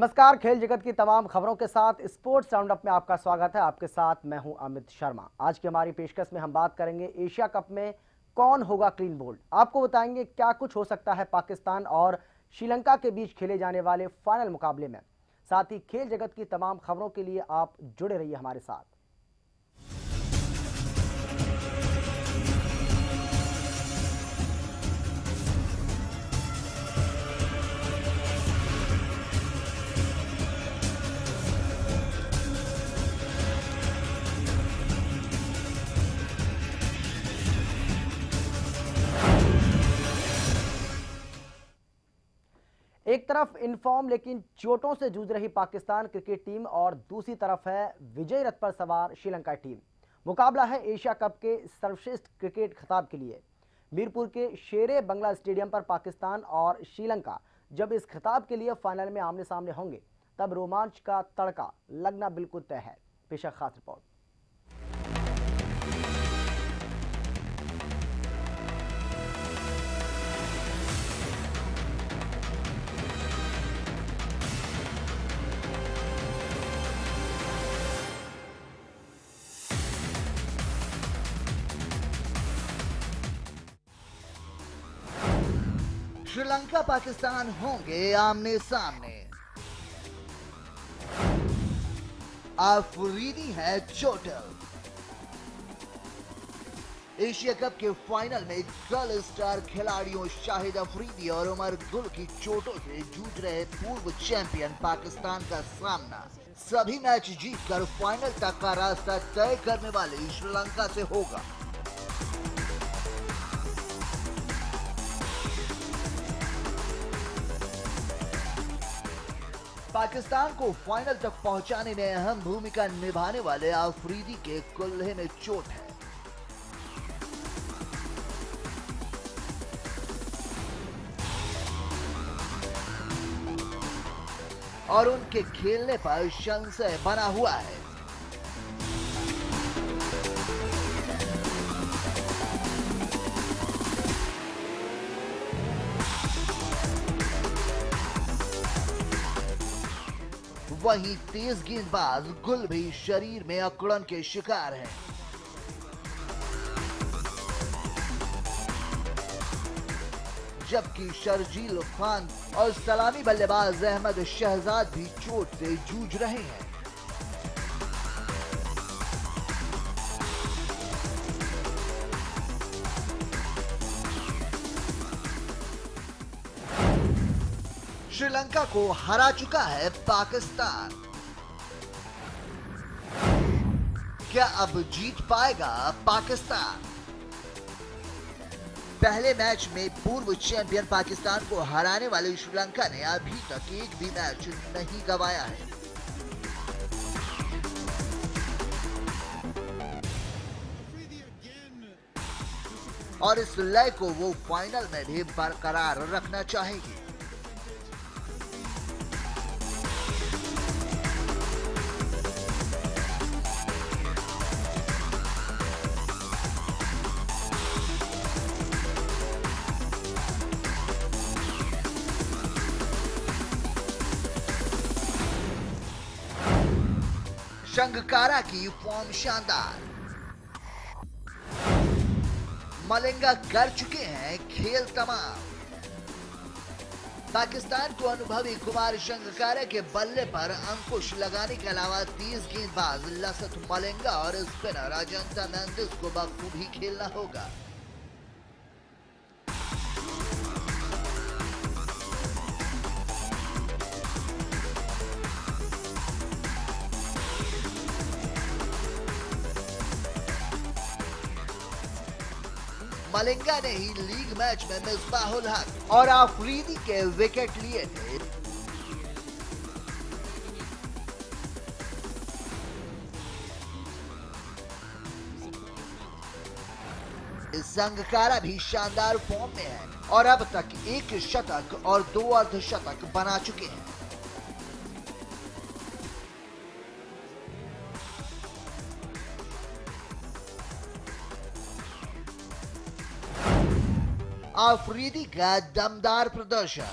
नमस्कार। खेल जगत की तमाम खबरों के साथ स्पोर्ट्स राउंडअप में आपका स्वागत है। आपके साथ मैं हूं अमित शर्मा। आज की हमारी पेशकश में हम बात करेंगे एशिया कप में कौन होगा क्लीन बोल्ड। आपको बताएंगे क्या कुछ हो सकता है पाकिस्तान और श्रीलंका के बीच खेले जाने वाले फाइनल मुकाबले में। साथ ही खेल जगत की तमाम खबरों के लिए आप जुड़े रहिए हमारे साथ। एक तरफ इनफॉर्म लेकिन चोटों से जूझ रही पाकिस्तान क्रिकेट टीम और दूसरी तरफ है विजय रथ पर सवार श्रीलंका टीम। मुकाबला है एशिया कप के सर्वश्रेष्ठ क्रिकेट खिताब के लिए। मीरपुर के शेरे बंगला स्टेडियम पर पाकिस्तान और श्रीलंका जब इस खिताब के लिए फाइनल में आमने सामने होंगे तब रोमांच का तड़का लगना बिल्कुल तय है। पेशा खास रिपोर्ट। श्रीलंका पाकिस्तान होंगे आमने सामने। अफरीदी है चोटल। एशिया कप के फाइनल में गर्ल स्टार खिलाड़ियों शाहिद अफरीदी और उमर गुल की चोटों से जूझ रहे पूर्व चैंपियन पाकिस्तान का सामना सभी मैच जीतकर फाइनल तक का रास्ता तय करने वाले श्रीलंका से होगा। पाकिस्तान को फाइनल तक पहुंचाने में अहम भूमिका निभाने वाले अफरीदी के कुल्हे में चोट है। और उनके खेलने पर संशय बना हुआ है। वहीं तेज गेंदबाज गुल भी शरीर में अकड़न के शिकार हैं। जबकि शर्जील खान और सलामी बल्लेबाज अहमद शहजाद भी चोट से जूझ रहे हैं। श्रीलंका को हरा चुका है पाकिस्तान। क्या अब जीत पाएगा पाकिस्तान? पहले मैच में पूर्व चैंपियन पाकिस्तान को हराने वाले श्रीलंका ने अभी तक एक भी मैच नहीं गंवाया है। और इस लय को वो फाइनल में भी बरकरार रखना चाहेगी। संगकारा की फॉर्म शानदार। मलिंगा कर चुके हैं खेल तमाम। पाकिस्तान को अनुभवी कुमार संगकारा के बल्ले पर अंकुश लगाने के अलावा तेज गेंदबाज लसत मलिंगा और स्पिनर अजंता मेंडिस को बखूबी खेलना होगा। मलिंगा ने ही लीग मैच में मिसबाहुल हक और अफरीदी के विकेट लिए थे। संगकारा भी शानदार फॉर्म में है और अब तक एक शतक और 2 अर्धशतक बना चुके हैं। अफरीदी का दमदार प्रदर्शन।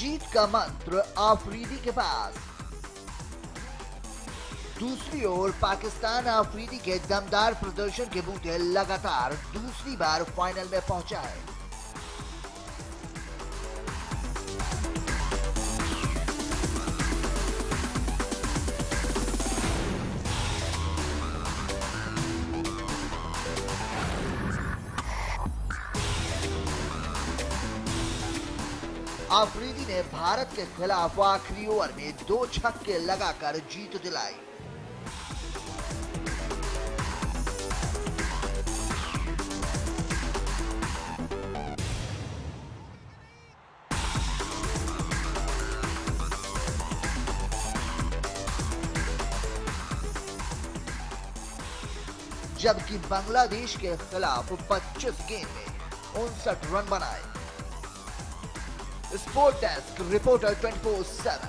जीत का मंत्र आफरीदी के पास। दूसरी ओर पाकिस्तान आफरीदी के दमदार प्रदर्शन के बूते लगातार दूसरी बार फाइनल में पहुंचा है। आफरीदी ने भारत के खिलाफ आखिरी ओवर में 2 छक्के लगाकर जीत दिलाई। जबकि बांग्लादेश के खिलाफ 25 गेंद में 59 रन बनाए। Sport desk reporter 24/7।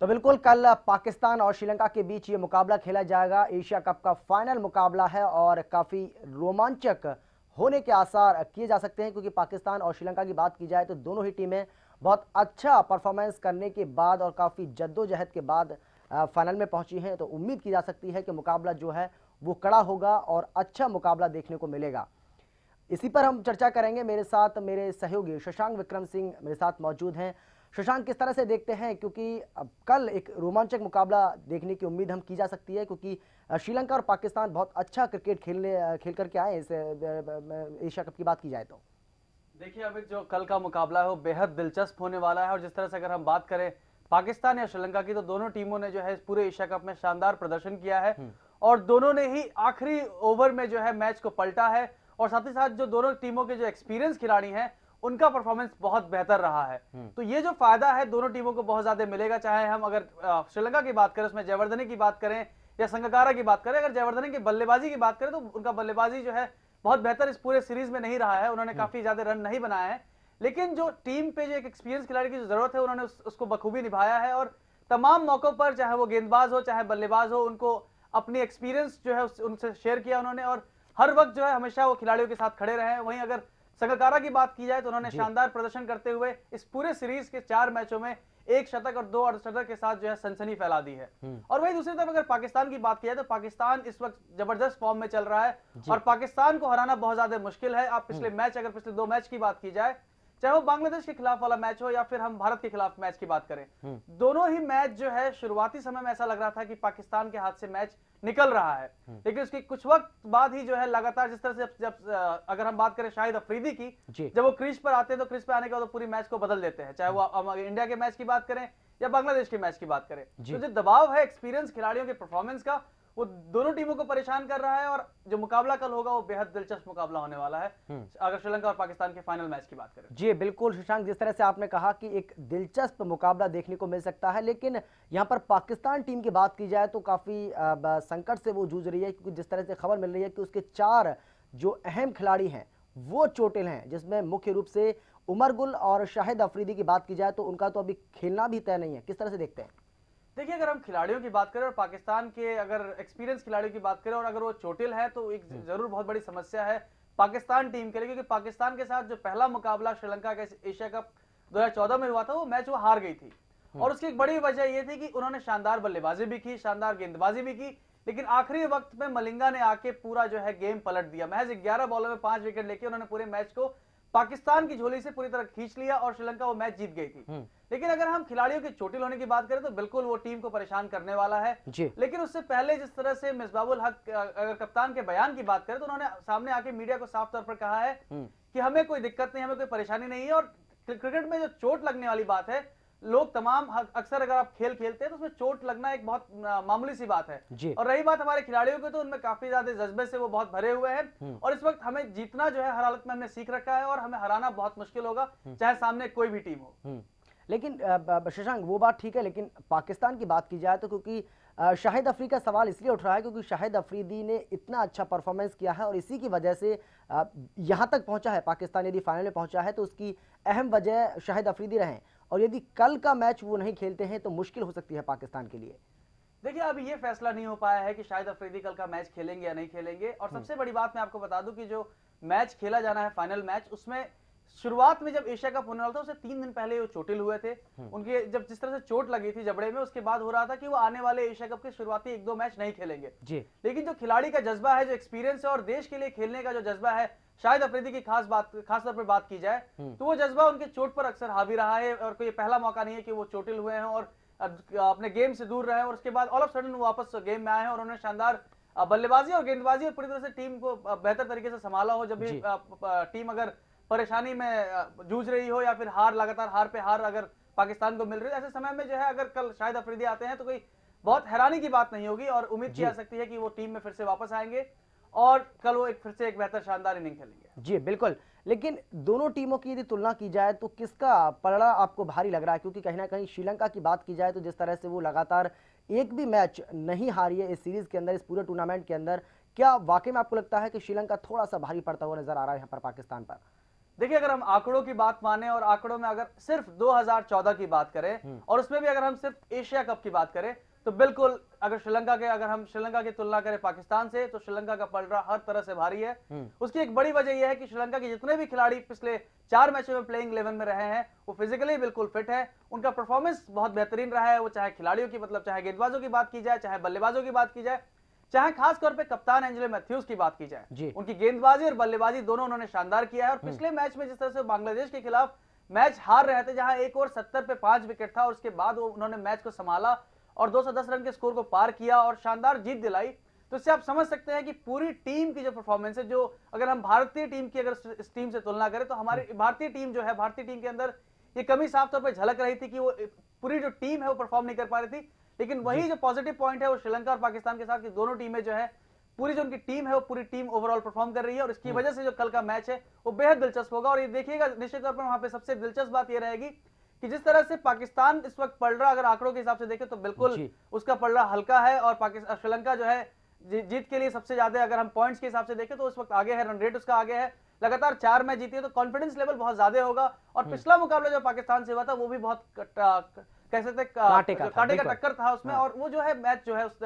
तो बिल्कुल कल पाकिस्तान और श्रीलंका के बीच ये मुकाबला खेला जाएगा। एशिया कप का फाइनल मुकाबला है और काफी रोमांचक होने के आसार किए जा सकते हैं, क्योंकि पाकिस्तान और श्रीलंका की बात की जाए तो दोनों ही टीमें बहुत अच्छा परफॉर्मेंस करने के बाद और काफी जद्दोजहद के बाद फाइनल में पहुंची हैं। तो उम्मीद की जा सकती है कि मुकाबला जो है वो कड़ा होगा और अच्छा मुकाबला देखने को मिलेगा। इसी पर हम चर्चा करेंगे। मेरे साथ मेरे सहयोगी शशांक विक्रम सिंह मेरे साथ मौजूद हैं। शशांक, किस तरह से देखते हैं, क्योंकि अब कल एक रोमांचक मुकाबला देखने की उम्मीद हम की जा सकती है, क्योंकि श्रीलंका और पाकिस्तान बहुत अच्छा क्रिकेट खेल करके आए इस एशिया कप की बात की जाए तो। देखिए अभी जो कल का मुकाबला है वो बेहद दिलचस्प होने वाला है। और जिस तरह से अगर हम बात करें पाकिस्तान या श्रीलंका की, तो दोनों टीमों ने जो है पूरे एशिया कप में शानदार प्रदर्शन किया है और दोनों ने ही आखिरी ओवर में जो है मैच को पलटा है। और साथ ही साथ जो दोनों टीमों के जो एक्सपीरियंस खिलाड़ी हैं उनका परफॉर्मेंस बहुत बेहतर रहा है। तो ये जो फायदा है दोनों टीमों को बहुत ज्यादा मिलेगा। चाहे हम अगर श्रीलंका की बात करें, उसमें जयवर्धने की बात करें या संगकारा की बात करें, अगर जयवर्धने की बल्लेबाजी की बात करें तो उनका बल्लेबाजी जो है बहुत बेहतर इस पूरे सीरीज में नहीं रहा है। उन्होंने काफी ज्यादा रन नहीं बनाए हैं, लेकिन जो टीम पे जो एक एक्सपीरियंस खिलाड़ी की जो जरूरत है उन्होंने उसको बखूबी निभाया है। और तमाम मौकों पर चाहे वो गेंदबाज हो चाहे बल्लेबाज हो, उनको अपनी एक्सपीरियंस जो है उनसे शेयर किया उन्होंने और हर वक्त जो है हमेशा वो खिलाड़ियों के साथ खड़े रहे हैं। वहीं अगर संगकारा की बात की जाए तो उन्होंने शानदार प्रदर्शन करते हुए इस पूरे सीरीज के 4 मैचों में 1 शतक और 2 अर्धशतक के साथ जो है सनसनी फैला दी है। और वहीं दूसरी तरफ अगर पाकिस्तान की बात की जाए तो पाकिस्तान इस वक्त जबरदस्त फॉर्म में चल रहा है और पाकिस्तान को हराना बहुत ज्यादा मुश्किल है। आप पिछले मैच, अगर पिछले 2 मैच की बात की जाए, चाहे वो बांग्लादेश के खिलाफ वाला मैच हो या फिर हम भारत के खिलाफ मैच की बात करें, दोनों ही मैच जो है शुरुआती समय में ऐसा लग रहा था कि पाकिस्तान के हाथ से मैच निकल रहा है, लेकिन उसके कुछ वक्त बाद ही जो है लगातार जिस तरह से जब अगर हम बात करें शाहिद अफरीदी की, जब वो क्रीज पर आते हैं तो क्रीज पर आने के बाद तो पूरी मैच को बदल देते हैं। चाहे वो इंडिया के मैच की बात करें या बांग्लादेश के मैच की बात करें, तो जो दबाव है एक्सपीरियंस खिलाड़ियों के परफॉर्मेंस का वो दोनों टीमों को परेशान कर रहा है। और जो मुकाबला कल होगा वो बेहद दिलचस्प मुकाबला होने वाला है अगर श्रीलंका और पाकिस्तान के फाइनल मैच की बात करें। जी बिल्कुल शशांक, जिस तरह से आपने कहा कि एक दिलचस्प मुकाबला देखने को मिल सकता है, लेकिन यहाँ पर पाकिस्तान टीम की बात की जाए तो काफी संकट से वो जूझ रही है, क्योंकि जिस तरह से खबर मिल रही है कि उसके 4 जो अहम खिलाड़ी हैं वो चोटिल हैं, जिसमें मुख्य रूप से उमर गुल और शाहिद अफरीदी की बात की जाए तो उनका तो अभी खेलना भी तय नहीं है। किस तरह से देखते हैं? देखिए अगर हम खिलाड़ियों की बात करें और पाकिस्तान के अगर एक्सपीरियंस खिलाड़ियों की बात करें और अगर वो चोटिल है तो एक जरूर बहुत बड़ी समस्या है पाकिस्तान टीम के लिए, क्योंकि पाकिस्तान के साथ जो पहला मुकाबला श्रीलंका के एशिया कप 2014 में हुआ था वो मैच वो हार गई थी। और उसकी एक बड़ी वजह यह थी कि उन्होंने शानदार बल्लेबाजी भी की, शानदार गेंदबाजी भी की, लेकिन आखिरी वक्त में मलिंगा ने आके पूरा जो है गेम पलट दिया। महज 11 बॉलों में 5 विकेट लेके उन्होंने पूरे मैच को पाकिस्तान की झोली से पूरी तरह खींच लिया और श्रीलंका वो मैच जीत गई थी। लेकिन अगर हम खिलाड़ियों के चोटिल होने की बात करें तो बिल्कुल वो टीम को परेशान करने वाला है। लेकिन उससे पहले जिस तरह से मिसबाहुल हक अगर कप्तान के बयान की बात करें तो उन्होंने सामने आके मीडिया को साफ तौर पर कहा है कि हमें कोई दिक्कत नहीं, हमें कोई परेशानी नहीं है। और क्रिकेट में जो चोट लगने वाली बात है, लोग तमाम अक्सर अगर आप खेल खेलते हैं तो उसमें चोट लगना एक बहुत मामूली सी बात है। और रही बात हमारे खिलाड़ियों की, तो उनमें काफी ज्यादा जज्बे से वो बहुत भरे हुए हैं और इस वक्त हमें जीतना जो है हर हालत में हमने सीख रखा है और हमें हराना बहुत मुश्किल होगा, चाहे सामने कोई भी टीम हो। लेकिन शशांक वो बात ठीक है, लेकिन पाकिस्तान की बात की जाए तो क्योंकि शाहिद अफरीदी का सवाल इसलिए उठ रहा है क्योंकि शाहिद अफरीदी ने इतना अच्छा परफॉर्मेंस किया है और इसी की वजह से यहाँ तक पहुंचा है। पाकिस्तान यदि फाइनल में पहुंचा है तो उसकी अहम वजह शाहिद अफरीदी रहे, और यदि कल का मैच वो नहीं खेलते हैं तो मुश्किल हो सकती है पाकिस्तान के लिए। देखिए अभी ये फैसला नहीं हो पाया है कि शाहिद अफरीदी कल का मैच खेलेंगे या नहीं खेलेंगे। और सबसे बड़ी बात मैं आपको बता दूं कि जो मैच खेला जाना है, फाइनल मैच, उसमें शुरुआत में जब एशिया कप होने वाला था उससे 3 दिन पहले वो चोटिल हुए थे। उनके जब जिस तरह से चोट लगी थी जबड़े में, उसके बाद हो रहा था कि वो आने वाले एशिया कप के शुरुआती 1-2 मैच नहीं खेलेंगे जी। लेकिन जो खिलाड़ी का जज्बा है, जो एक्सपीरियंस है और देश के लिए खेलने का जो जज्बा है, शाहिद अफरीदी की खास तौर पर बात की जाए तो वो जज्बा उनके चोट पर अक्सर हावी रहा है और कोई पहला मौका नहीं है कि वो चोटिल हुए हैं और अपने गेम से दूर रहे और उसके बाद ऑल ऑफ सडन वो वापस गेम में आए हैं और उन्होंने शानदार बल्लेबाजी और गेंदबाजी और पूरी तरह से टीम को बेहतर तरीके से संभाला हो। जब भी टीम अगर परेशानी में जूझ रही हो या फिर लगातार हार पे हार अगर पाकिस्तान को मिल रही है, ऐसे समय में जो है अगर कल शाहिद अफरीदी आते हैं तो कोई बहुत हैरानी की बात नहीं होगी और उम्मीद की जा सकती है कि वो टीम में फिर से वापस आएंगे और कल वो फिर से एक बेहतर शानदार इनिंग खेलेंगे। जी बिल्कुल, लेकिन दोनों टीमों की यदि तुलना की जाए तो किसका पलड़ा आपको भारी लग रहा है? क्योंकि कहीं ना कहीं श्रीलंका की बात की जाए तो जिस तरह से वो लगातार एक भी मैच नहीं हारी है इस सीरीज के अंदर, इस पूरे टूर्नामेंट के अंदर, क्या वाकई में आपको लगता है कि श्रीलंका थोड़ा सा भारी पड़ता हुआ नजर आ रहा है यहाँ पर पाकिस्तान पर? देखिए, अगर हम आंकड़ों की बात माने और आंकड़ों में अगर सिर्फ 2014 की बात करें और उसमें भी अगर हम सिर्फ एशिया कप की बात करें तो बिल्कुल अगर हम श्रीलंका की तुलना करें पाकिस्तान से तो श्रीलंका का पलड़ा हर तरह से भारी है। उसकी एक बड़ी वजह यह है कि श्रीलंका के जितने भी खिलाड़ी पिछले 4 मैचों में प्लेइंग 11 में रहे हैं वो फिजिकली बिल्कुल फिट है, उनका परफॉर्मेंस बहुत बेहतरीन रहा है। वो चाहे खिलाड़ियों की चाहे गेंदबाजों की बात की जाए, चाहे बल्लेबाजों की बात की जाए, चाहे खासतौर पे कप्तान एंजेलो मैथ्यूज की बात की जाए, उनकी गेंदबाजी और बल्लेबाजी दोनों उन्होंने शानदार किया है। और पिछले मैच में जिस तरह से बांग्लादेश के खिलाफ मैच हार रहे थे, जहां 1 ओवर 70 पे 5 विकेट था और उसके बाद उन्होंने मैच को संभाला और 210 रन के स्कोर को पार किया और शानदार जीत दिलाई, तो इससे आप समझ सकते हैं कि पूरी टीम की जो परफॉर्मेंस है, जो अगर हम भारतीय टीम की अगर इस टीम से तुलना करें तो हमारी भारतीय टीम जो है, भारतीय टीम के अंदर ये कमी साफ तौर पर झलक रही थी कि वो पूरी जो टीम है वो परफॉर्म नहीं कर पा रही थी। लेकिन वही जो पॉजिटिव पॉइंट है वो श्रीलंका और पाकिस्तान के साथ की दोनों टीमें जो है, पूरी जो उनकी टीम है वो पूरी टीम ओवरऑल परफॉर्म कर रही है और इसकी वजह से जो कल का मैच है वो बेहद दिलचस्प होगा। और ये देखिएगा, निश्चित तौर पर वहां पे सबसे दिलचस्प बात ये रहेगी कि जिस तरह से पाकिस्तान इस वक्त पलड़ा अगर आंकड़ों के हिसाब से देखें तो बिल्कुल उसका पलड़ा हल्का है और श्रीलंका जो है जीत के लिए सबसे ज्यादा अगर हम पॉइंट्स के हिसाब से देखें तो उस वक्त आगे है, रन रेट उसका आगे है, लगातार 4 मैच जीती है तो कॉन्फिडेंस लेवल बहुत ज्यादा होगा। और पिछला मुकाबला जो पाकिस्तान से हुआ था वो भी बहुत कह सकते कांटे का टक्कर था उसमें और वो जो है मैच जो है उस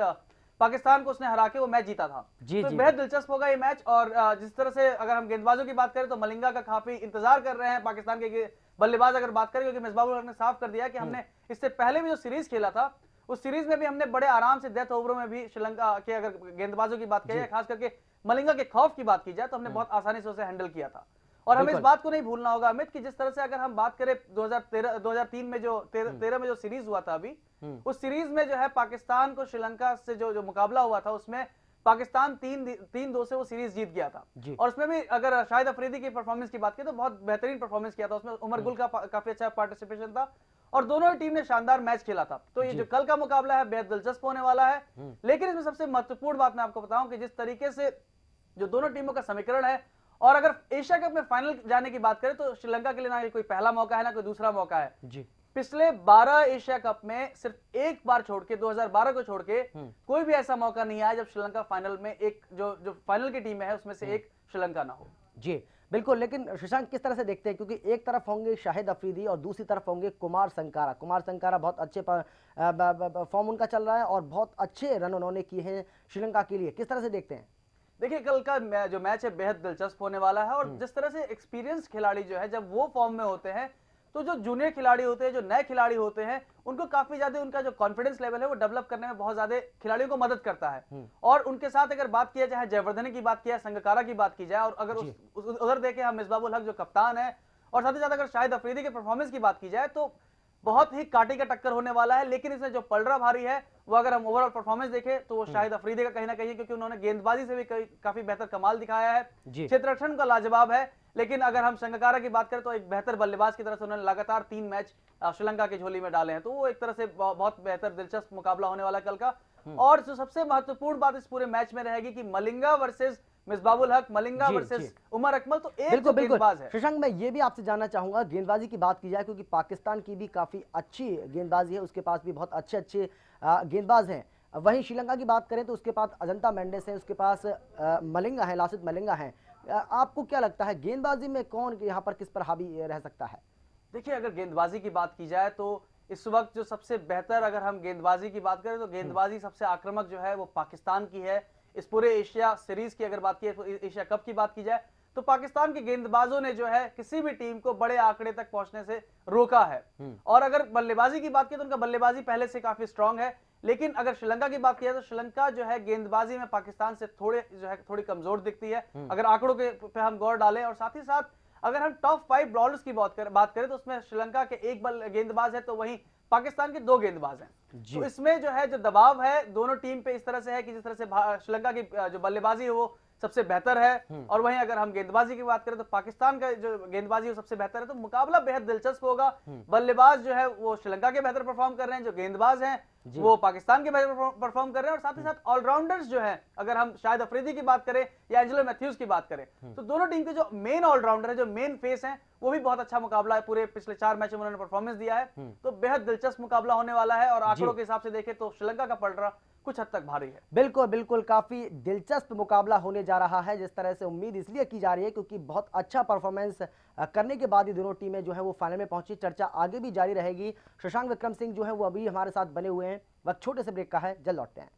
पाकिस्तान को उसने हरा के वो मैच जीता था। तो बेहद दिलचस्प होगा ये मैच। और जिस तरह से अगर हम गेंदबाजों की बात करें तो मलिंगा का काफी इंतजार कर रहे हैं पाकिस्तान के बल्लेबाज अगर बात करें, क्योंकि मिसबाह उल हक ने साफ कर दिया कि हमने इससे पहले भी जो सीरीज खेला था उस सीरीज में भी हमने बड़े आराम से डेथ ओवरों में भी श्रीलंका के अगर गेंदबाजों की बात की खास करके मलिंगा के खौफ की बात की जाए तो हमने बहुत आसानी से उसे हैंडल किया था। और हमें इस बात को नहीं भूलना होगा अमित कि जिस तरह से अगर हम बात करें 2003 में जो 13 में जो सीरीज हुआ था अभी, उस सीरीज में जो है पाकिस्तान को श्रीलंका से जो मुकाबला हुआ था उसमें पाकिस्तान 3-2 से वो सीरीज जीत गया था। और उसमें भी अगर शाहिद अफरीदी की परफॉर्मेंस की बात करें तो बहुत बेहतरीन परफॉर्मेंस किया था, उसमें उमर गुल का काफी अच्छा पार्टिसिपेशन था और दोनों टीम ने शानदार मैच खेला था। तो ये जो कल का मुकाबला है बेहद दिलचस्प होने वाला है। लेकिन इसमें सबसे महत्वपूर्ण बात मैं आपको बताऊं कि जिस तरीके से जो दोनों टीमों का समीकरण है और अगर एशिया कप में फाइनल जाने की बात करें तो श्रीलंका के लिए ना कोई पहला मौका है ना कोई दूसरा मौका है जी। पिछले 12 एशिया कप में सिर्फ एक बार छोड़ के 2012 को छोड़ के कोई भी ऐसा मौका नहीं आया जब श्रीलंका फाइनल में एक जो फाइनल की टीम है उसमें से एक श्रीलंका ना हो। जी बिल्कुल, लेकिन शशांक किस तरह से देखते हैं, क्योंकि एक तरफ होंगे शाहिद अफरीदी और दूसरी तरफ होंगे कुमार संकारा बहुत अच्छे फॉर्म उनका चल रहा है और बहुत अच्छे रन उन्होंने किए हैं श्रीलंका के लिए, किस तरह से देखते हैं? देखिए, कल का जो मैच है बेहद दिलचस्प होने वाला है और जिस तरह से एक्सपीरियंस खिलाड़ी जो है जब वो फॉर्म में होते हैं तो जो जूनियर खिलाड़ी होते हैं, जो नए खिलाड़ी होते हैं, उनको काफी ज्यादा उनका जो कॉन्फिडेंस लेवल है वो डेवलप करने में बहुत ज्यादा खिलाड़ियों को मदद करता है। और उनके साथ अगर बात किया जाए, जयवर्धने की बात किया, संगकारा की बात की जाए और अगर उधर देखें हम मिसबाह उल हक जो कप्तान है और साथ ही साथ अगर शाहिद अफरीदी के परफॉर्मेंस की बात की जाए तो बहुत ही कांटे का टक्कर होने वाला है। लेकिन इसमें जो पलड़ा भारी है वो अगर हम ओवरऑल परफॉर्मेंस देखें तो वो शाहिद अफरीदी का कहीं ना कहीं, क्योंकि उन्होंने गेंदबाजी से भी काफी बेहतर कमाल दिखाया है, क्षेत्ररक्षण का लाजवाब है। लेकिन अगर हम संगकारा की बात करें तो एक बेहतर बल्लेबाज की तरह से उन्होंने लगातार 3 मैच श्रीलंका की झोली में डाले हैं, तो वो एक तरह से बहुत बेहतर दिलचस्प मुकाबला होने वाला कल का। और जो सबसे महत्वपूर्ण बात इस पूरे मैच में रहेगी कि मलिंगा वर्सेस मिसबाह उल हक, मलिंगा वर्सेस उमर अकमल, तो एक गेंदबाज है। शशांक, मैं ये भी आपसे जानना चाहूंगा गेंदबाजी की बात की जाए, क्योंकि पाकिस्तान की भी काफी अच्छी गेंदबाजी है, उसके पास भी बहुत अच्छे गेंदबाज हैं। वहीं श्रीलंका की बात करें तो उसके पास अजंता मेंडिस है, उसके पास मलिंगा है, लासिथ मलिंगा है। आपको क्या लगता है गेंदबाजी में कौन यहाँ पर किस पर हावी रह सकता है? देखिए, अगर गेंदबाजी की बात की जाए तो इस वक्त जो सबसे बेहतर अगर हम गेंदबाजी की बात करें तो गेंदबाजी सबसे आक्रामक जो है वो पाकिस्तान की है। इस पूरे एशिया सीरीज की अगर बात की, एशिया कप की बात की जाए तो पाकिस्तान के गेंदबाजों ने जो है किसी भी टीम को बड़े आंकड़े तक पहुंचने से रोका है। और अगर बल्लेबाजी की बात की तो उनका बल्लेबाजी पहले से काफी स्ट्रांग है, लेकिन अगर श्रीलंका की बात किया तो श्रीलंका जो है गेंदबाजी में पाकिस्तान से थोड़ी कमजोर दिखती है अगर आंकड़ों के पे हम गौर डालें। और साथ ही साथ अगर हम टॉप 5 बॉलर्स की बात करें तो उसमें श्रीलंका के एक गेंदबाज है, तो वहीं पाकिस्तान के 2 गेंदबाज हैं। तो इसमें जो है जो दबाव है दोनों टीम पे इस तरह से है कि जिस तरह से श्रीलंका की जो बल्लेबाजी है वो सबसे बेहतर है, और वहीं अगर हम गेंदबाजी की बात करें तो पाकिस्तान का जो गेंदबाजी है सबसे बेहतर है। तो मुकाबला बेहद दिलचस्प होगा। बल्लेबाज जो है वो श्रीलंका के बेहतर परफॉर्म कर रहे हैं, जो गेंदबाज हैं वो पाकिस्तान के बेहतर परफॉर्म कर रहे हैं, और साथ ही साथ ऑलराउंडर्स जो हैं, अगर हम शाहिद अफरीदी की बात करें या एंजेलो मैथ्यूज की बात करें, तो दोनों टीम के जो मेन ऑलराउंडर है, जो मेन फेस हैं, वो भी बहुत अच्छा मुकाबला है। पूरे पिछले 4 मैचों में उन्होंने परफॉर्मेंस दिया है, तो बेहद दिलचस्प मुकाबला होने वाला है। और आंकड़ों के हिसाब से देखें तो श्रीलंका का पलड़ा कुछ हद तक भारी है। बिल्कुल बिल्कुल, काफी दिलचस्प मुकाबला होने जा रहा है। जिस तरह से उम्मीद इसलिए की जा रही है क्योंकि बहुत अच्छा परफॉर्मेंस करने के बाद ही दोनों टीमें जो है वो फाइनल में पहुंची। चर्चा आगे भी जारी रहेगी। शशांक विक्रम सिंह जो है वो अभी हमारे साथ बने हुए हैं। वक्त छोटे से ब्रेक का है, जल्द लौटते हैं।